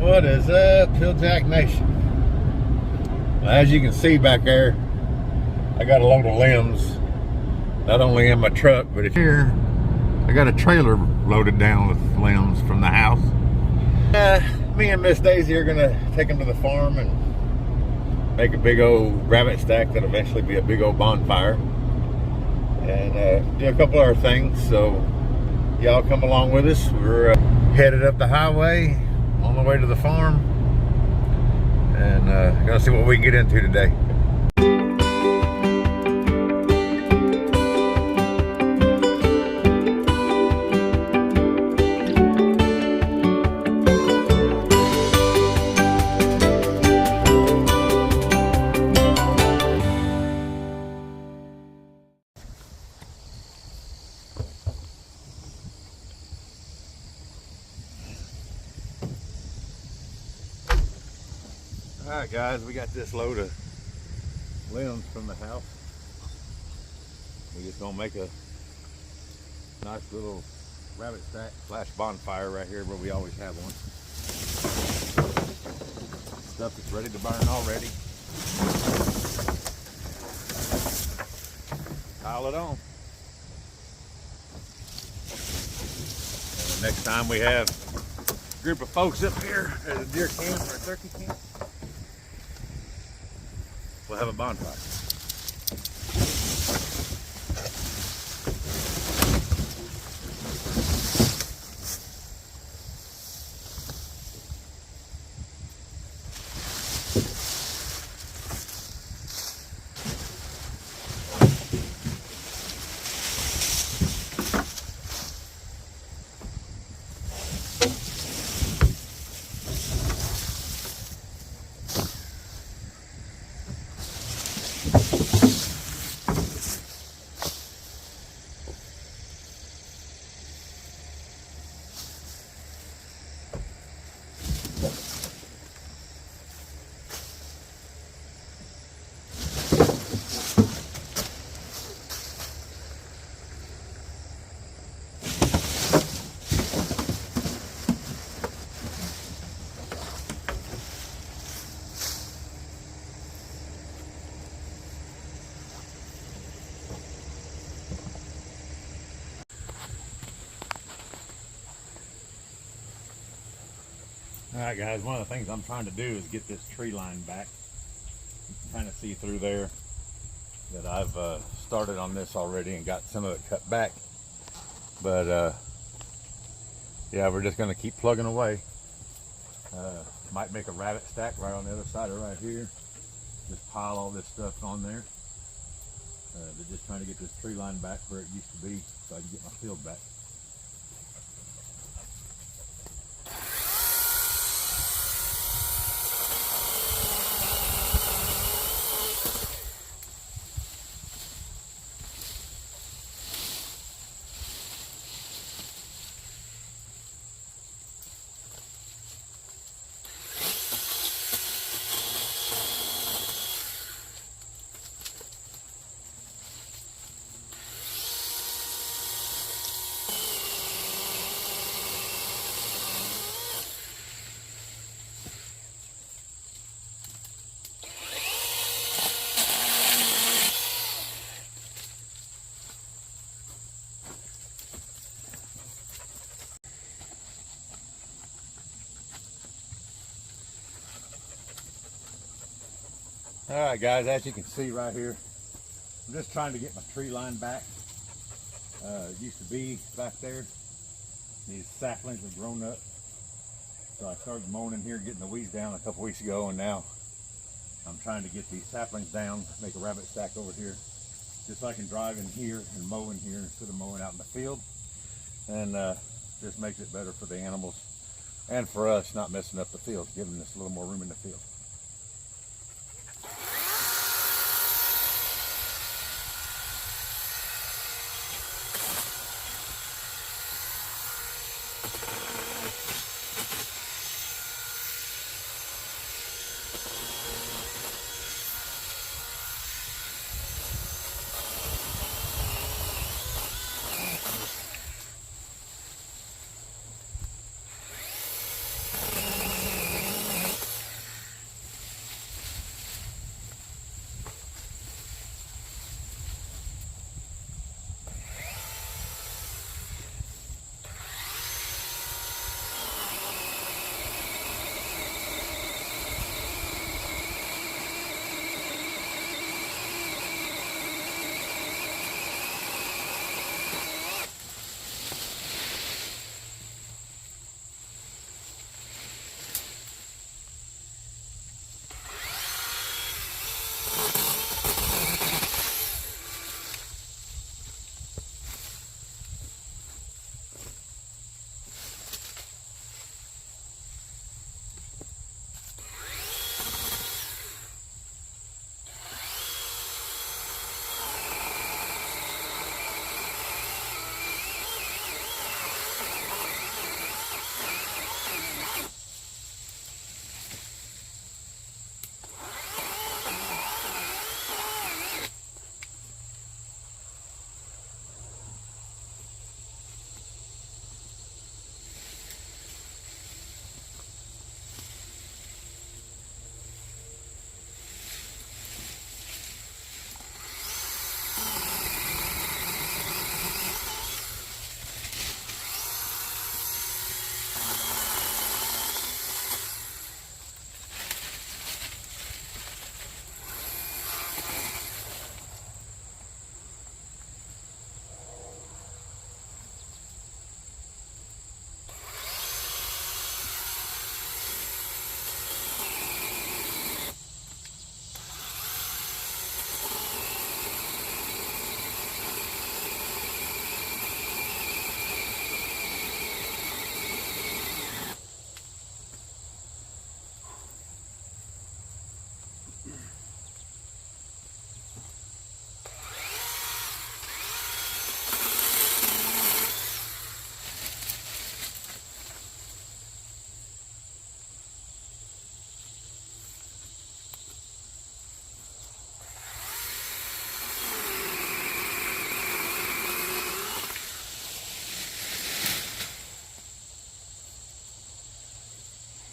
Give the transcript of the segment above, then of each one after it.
What is up, Hilljack Nation? Well, as you can see back there, I got a load of limbs, not only in my truck, but here I got a trailer loaded down with limbs from the house. Me and Miss Daisy are gonna take them to the farm and make a big old rabbit stack that'll eventually be a big old bonfire, and do a couple other things. So y'all come along with us. We're headed up the highway on the way to the farm, and gonna see what we can get into today. Alright guys, we got this load of limbs from the house. We're just gonna make a nice little rabbit stack slash bonfire right here where we always have one. Stuff that's ready to burn already. Pile it on. And the next time we have a group of folks up here at a deer camp or a turkey camp, we'll have a bonfire. Alright guys, one of the things I'm trying to do is get this tree line back. You can kind of see through there that I've started on this already and got some of it cut back. But yeah, we're just going to keep plugging away. Might make a rabbit stack right on the other side of right here. Just pile all this stuff on there. But just trying to get this tree line back where it used to be so I can get my field back. Alright guys, as you can see right here, I'm just trying to get my tree line back. It used to be back there. These saplings have grown up. So I started mowing in here, getting the weeds down a couple weeks ago, and now I'm trying to get these saplings down, make a rabbit stack over here, just so I can drive in here and mow in here instead of mowing out in the field. And just makes it better for the animals and for us, not messing up the field, giving us a little more room in the field.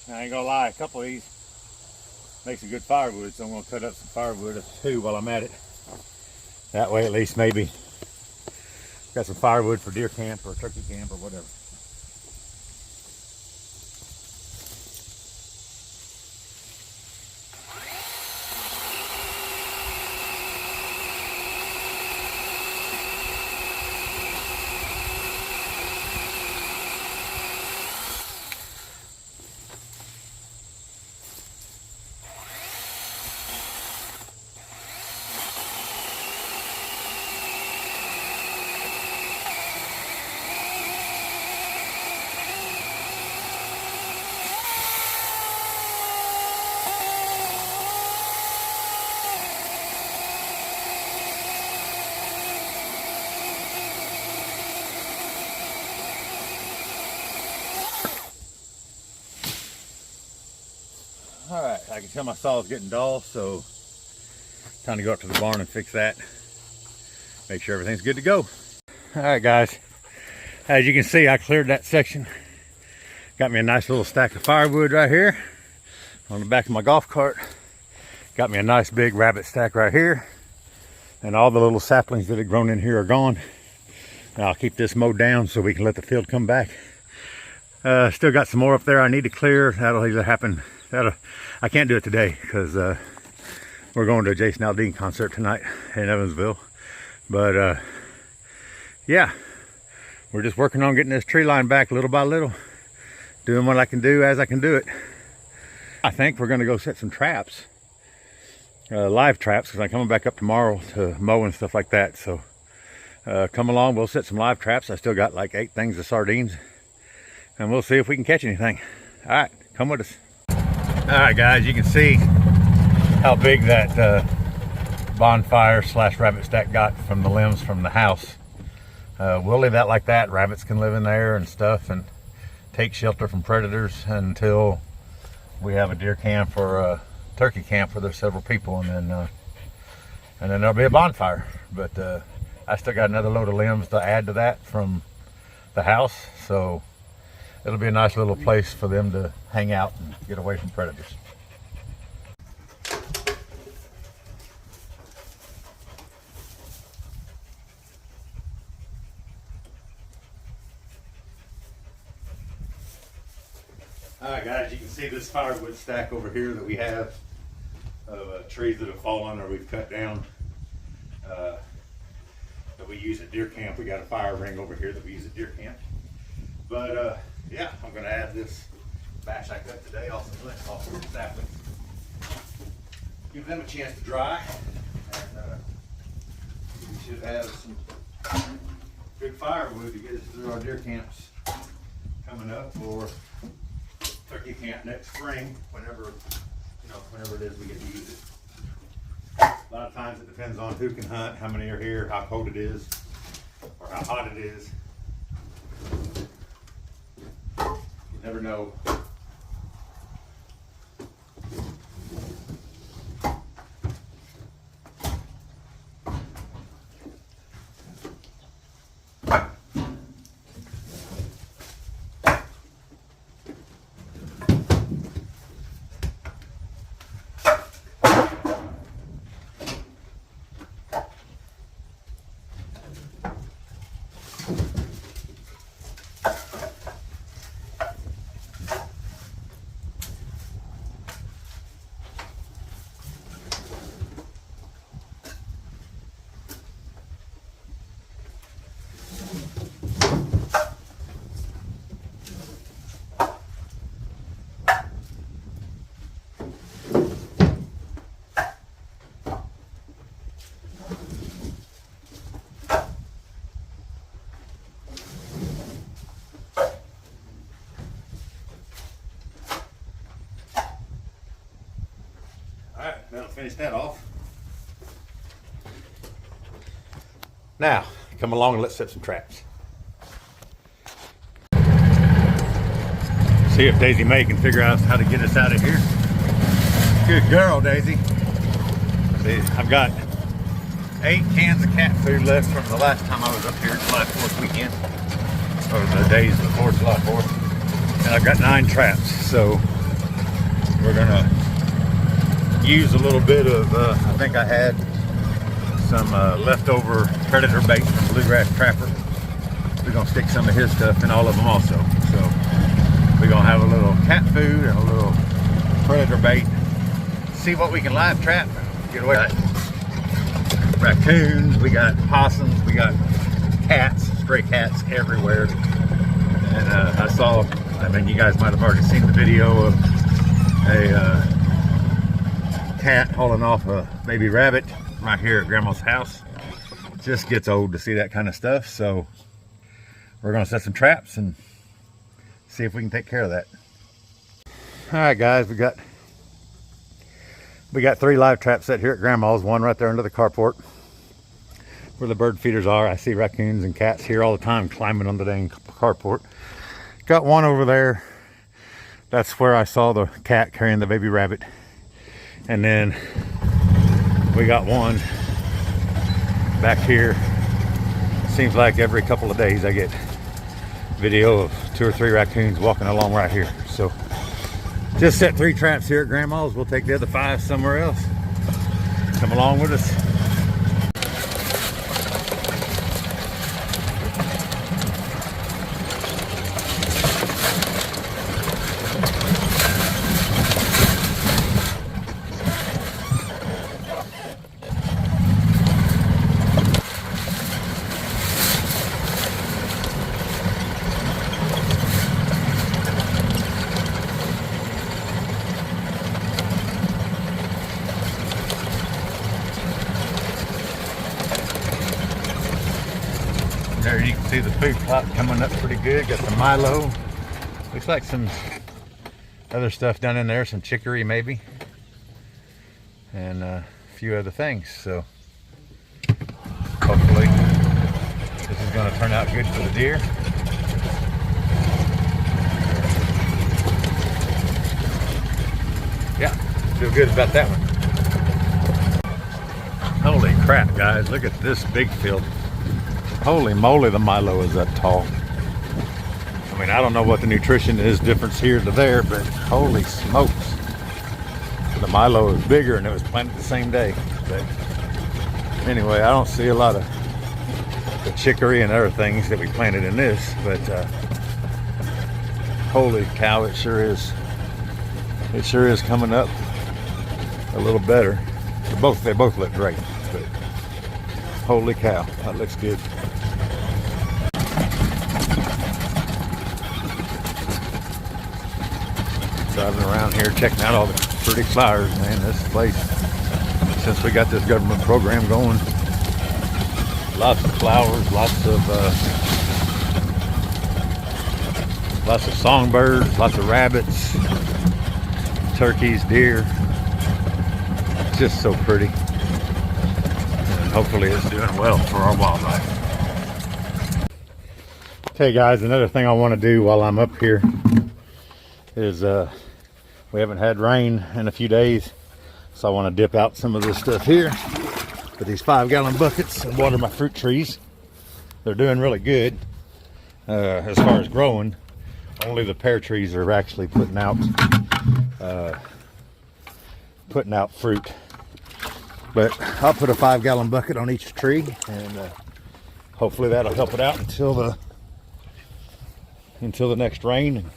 I ain't gonna lie, a couple of these makes a good firewood, so I'm gonna cut up some firewood too while I'm at it. That way at least maybe got some firewood for deer camp or turkey camp or whatever. All right, I can tell my saw is getting dull, so time to go up to the barn and fix that. Make sure everything's good to go. All right, guys, as you can see, I cleared that section. Got me a nice little stack of firewood right here on the back of my golf cart. Got me a nice big rabbit stack right here. And all the little saplings that had grown in here are gone. Now I'll keep this mowed down so we can let the field come back. Still got some more up there I need to clear. That'll either happen. I can't do it today because we're going to a Jason Aldean concert tonight in Evansville. But yeah, we're just working on getting this tree line back little by little. Doing what I can do as I can do it. I think we're going to go set some traps. Live traps, because I'm coming back up tomorrow to mow and stuff like that. So come along, we'll set some live traps. I still got like 8 things of sardines. And we'll see if we can catch anything. All right, come with us. All right, guys, you can see how big that bonfire slash rabbit stack got from the limbs from the house. We'll leave that like that. Rabbits can live in there and stuff and take shelter from predators until we have a deer camp or a turkey camp where there's several people, and then there'll be a bonfire. But I still got another load of limbs to add to that from the house, so it'll be a nice little place for them to hang out and get away from predators. All right, guys, you can see this firewood stack over here that we have of trees that have fallen or we've cut down that we use at deer camp. We got a fire ring over here that we use at deer camp. But yeah, I'm going to add this batch I cut today, also off of the saplings. Give them a chance to dry, and we should have some good firewood to get us through our deer camps coming up, or turkey camp next spring, whenever it is we get to use it. A lot of times it depends on who can hunt, how many are here, how cold it is, or how hot it is. You never know. Alright, that'll finish that off. Now, come along and let's set some traps. See if Daisy Mae can figure out how to get us out of here. Good girl, Daisy. See, I've got 8 cans of cat food left from the last time I was up here, July 4th weekend. Or the days before July 4th. And I've got 9 traps, so we're gonna use a little bit of, I think I had some leftover predator bait from Bluegrass Trapper. We're gonna stick some of his stuff in all of them also. So we're gonna have a little cat food and a little predator bait. See what we can live trap. Get away. Raccoons, we got possums, we got cats, stray cats everywhere. And I saw, I mean, you guys might have already seen the video of a cat hauling off a baby rabbit right here at Grandma's house. Just gets old to see that kind of stuff, so we're gonna set some traps and see if we can take care of that. All right, guys, we got 3 live traps set here at Grandma's. One right there under the carport where the bird feeders are. I see raccoons and cats here all the time climbing on the dang carport. Got one over there. That's where I saw the cat carrying the baby rabbit. And then we got one back here. Seems like every couple of days I get video of 2 or 3 raccoons walking along right here. So just set 3 traps here at Grandma's. We'll take the other 5 somewhere else. Come along with us. There you can see the food plot coming up pretty good. Got some Milo. Looks like some other stuff down in there, some chicory maybe. And a few other things. So hopefully this is going to turn out good for the deer. Yeah, feel good about that one. Holy crap, guys, look at this big field. Holy moly, the Milo is that tall. I mean, I don't know what the nutrition is difference here to there, but holy smokes. The Milo is bigger and it was planted the same day. But anyway, I don't see a lot of the chicory and other things that we planted in this, but holy cow, it sure is. It sure is coming up a little better. They both look great, but holy cow, that looks good. Driving around here, checking out all the pretty flowers, man. This place, since we got this government program going, lots of flowers, lots of songbirds, lots of rabbits, turkeys, deer. It's just so pretty. And hopefully it's doing well for our wildlife. Okay guys, another thing I want to do while I'm up here is we haven't had rain in a few days, so I want to dip out some of this stuff here with these 5-gallon buckets and water my fruit trees. They're doing really good as far as growing. Only the pear trees are actually putting out fruit. But I'll put a 5-gallon bucket on each tree, and hopefully that'll help it out until the next rain.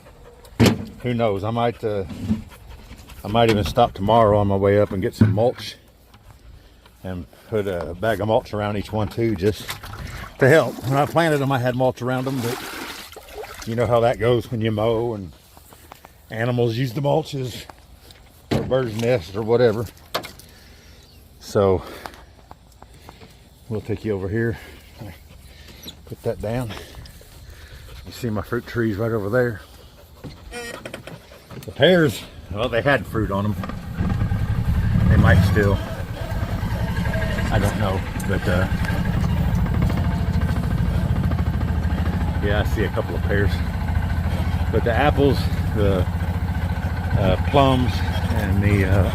Who knows? I might even stop tomorrow on my way up and get some mulch and put a bag of mulch around each one too, just to help. When I planted them, I had mulch around them, but you know how that goes when you mow and animals use the mulches or bird's nest or whatever. So we'll take you over here. Put that down. You see my fruit trees right over there. The pears, well, they had fruit on them. They might still. I don't know, but yeah, I see a couple of pears. But the apples, the plums, and the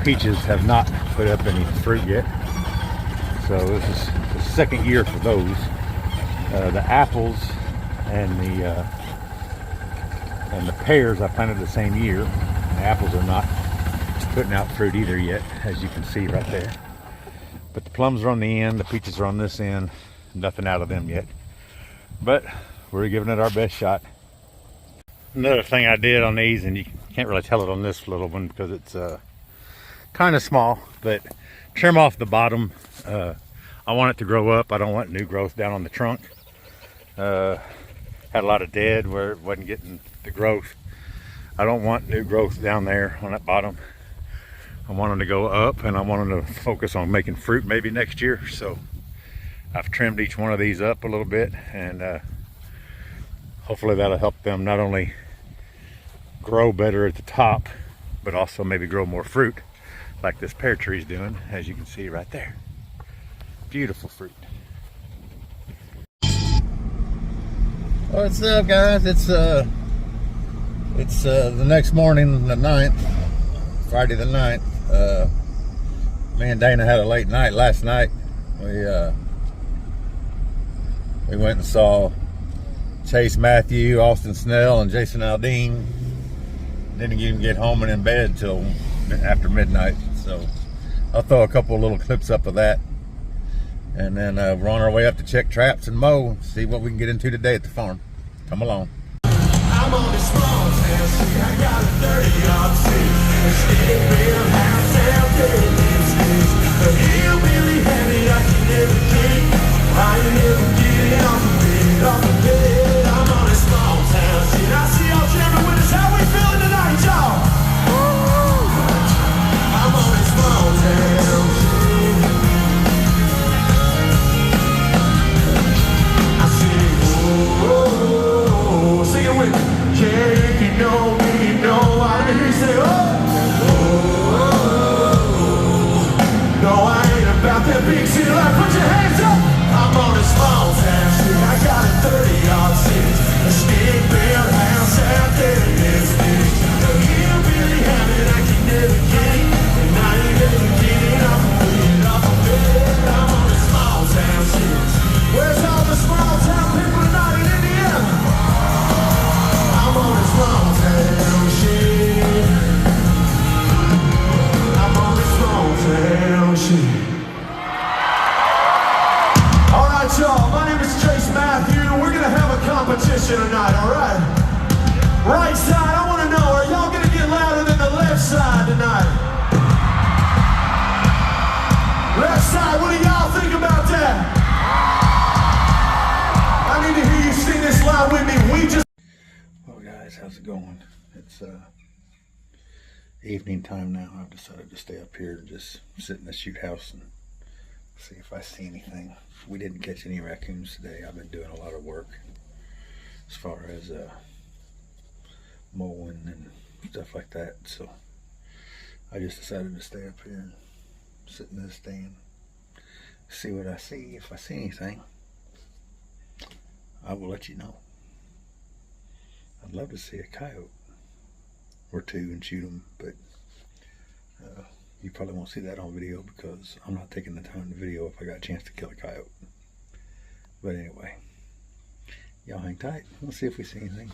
peaches have not put up any fruit yet. So this is the second year for those. The apples and the pears I planted the same year, The apples are not putting out fruit either yet, as you can see right there. But the plums are on the end, the peaches are on this end. Nothing out of them yet. But we're giving it our best shot. Another thing I did on these, and you can't really tell it on this little one because it's kind of small, but trim off the bottom. I want it to grow up. I don't want new growth down on the trunk. Had a lot of dead where it wasn't getting the growth. I don't want new growth down there on that bottom. I want them to go up, and I want them to focus on making fruit maybe next year. So I've trimmed each one of these up a little bit, and hopefully that'll help them not only grow better at the top, but also maybe grow more fruit like this pear tree is doing, as you can see right there. Beautiful fruit. What's up, guys? It's the next morning, the 9th, Friday the 9th. Me and Dana had a late night last night. We went and saw Chase Matthew, Austin Snell, and Jason Aldean. Didn't even get home and in bed till after midnight. So I'll throw a couple of little clips up of that. And then we're on our way up to check traps and mow, see what we can get into today at the farm. Come along. I'm on this small town street, I got a 30-yard seat. A stick built house out there in this place. A hillbilly habit I can never keep. I ain't never getting off the bed. I'm on this small town street. I see y'all jamming with us. How we feeling tonight, y'all? I'm on this small town street. I see, whoa, sing it with me. Yeah, if you know me, you know I hear you say, no, I ain't about that big city life. Put your hands up. I'm on a small town street. I got a 30-yard seat. A stick built house out there in this bitch. A hillbilly habit I can never keep. And I ain't never getting off the bed. I'm on a small town street. Where's all the small town people tonight in Indiana? I'm on a small town street. I'm on a small town street. Alright, y'all, my name is Chase Matthew. We're gonna have a competition tonight, alright? Right side, I wanna know, are y'all gonna get louder than the left side tonight? Left side, what do y'all think about that? I need to hear you sing this loud with me. Well, guys, how's it going? It's evening time now. I've decided to stay up here and just sit in the shoot house and see if I see anything. We didn't catch any raccoons today. I've been doing a lot of work as far as mowing and stuff like that. So I just decided to stay up here and sit in this stand, see what I see. If I see anything, I will let you know. I'd love to see a coyote or two and shoot them, but you probably won't see that on video because I'm not taking the time to video if I got a chance to kill a coyote. But anyway, y'all hang tight. We'll see if we see anything.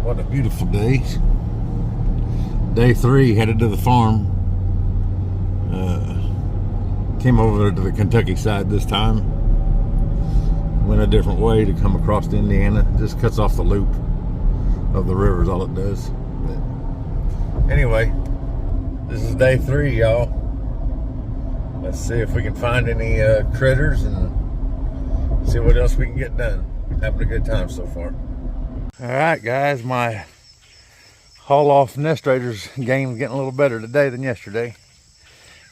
What a beautiful day. Day 3, headed to the farm. Came over to the Kentucky side this time. Went a different way to come across to Indiana. Just cuts off the loop of the river is all it does. But anyway, this is day 3, y'all. Let's see if we can find any critters and see what else we can get done. Having a good time so far. Alright guys, my haul off nest raiders game is getting a little better today than yesterday.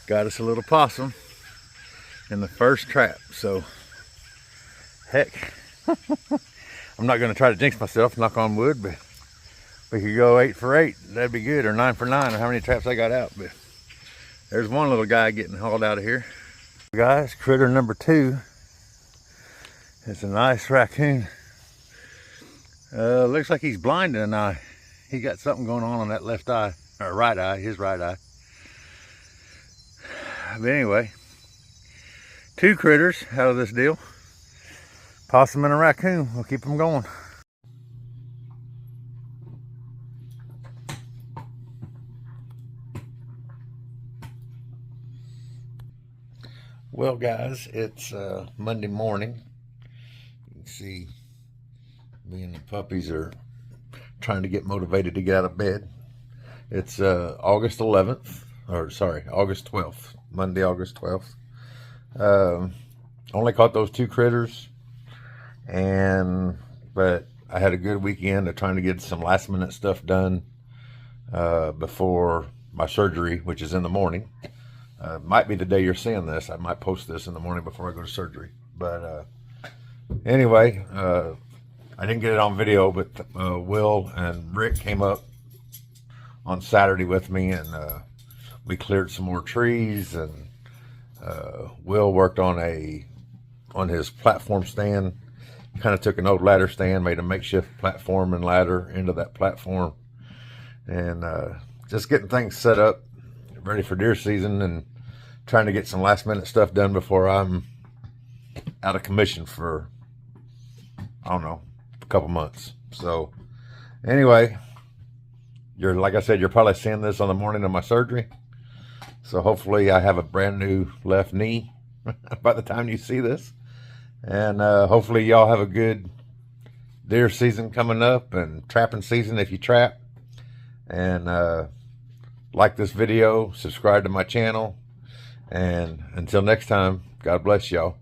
Got us a little possum in the first trap, so heck, I'm not going to try to jinx myself, knock on wood, but we could go 8 for 8, that'd be good, or 9 for 9, or how many traps I got out. But there's one little guy getting hauled out of here. Guys, critter number 2 is a nice raccoon. Looks like he's blind in an eye. He got something going on that left eye, or right eye, his right eye. But anyway, 2 critters out of this deal. Possum and a raccoon. We'll keep them going. Well guys, it's Monday morning. You can see me and the puppies are trying to get motivated to get out of bed. It's August 11th, or sorry, August 12th. Monday, August 12th. Only caught those 2 critters, but I had a good weekend of trying to get some last minute stuff done before my surgery, which is in the morning. Might be the day you're seeing this. I might post this in the morning before I go to surgery. But anyway, I didn't get it on video, but Will and Rick came up on Saturday with me, and we cleared some more trees, and Will worked on his platform stand. Kind of took an old ladder stand, made a makeshift platform and ladder into that platform, and just getting things set up, ready for deer season, and trying to get some last minute stuff done before I'm out of commission for, I don't know, a couple months. So anyway, like I said, you're probably seeing this on the morning of my surgery. So hopefully I have a brand new left knee by the time you see this. And hopefully y'all have a good deer season coming up, and trapping season if you trap. And like this video, subscribe to my channel. And until next time, God bless y'all.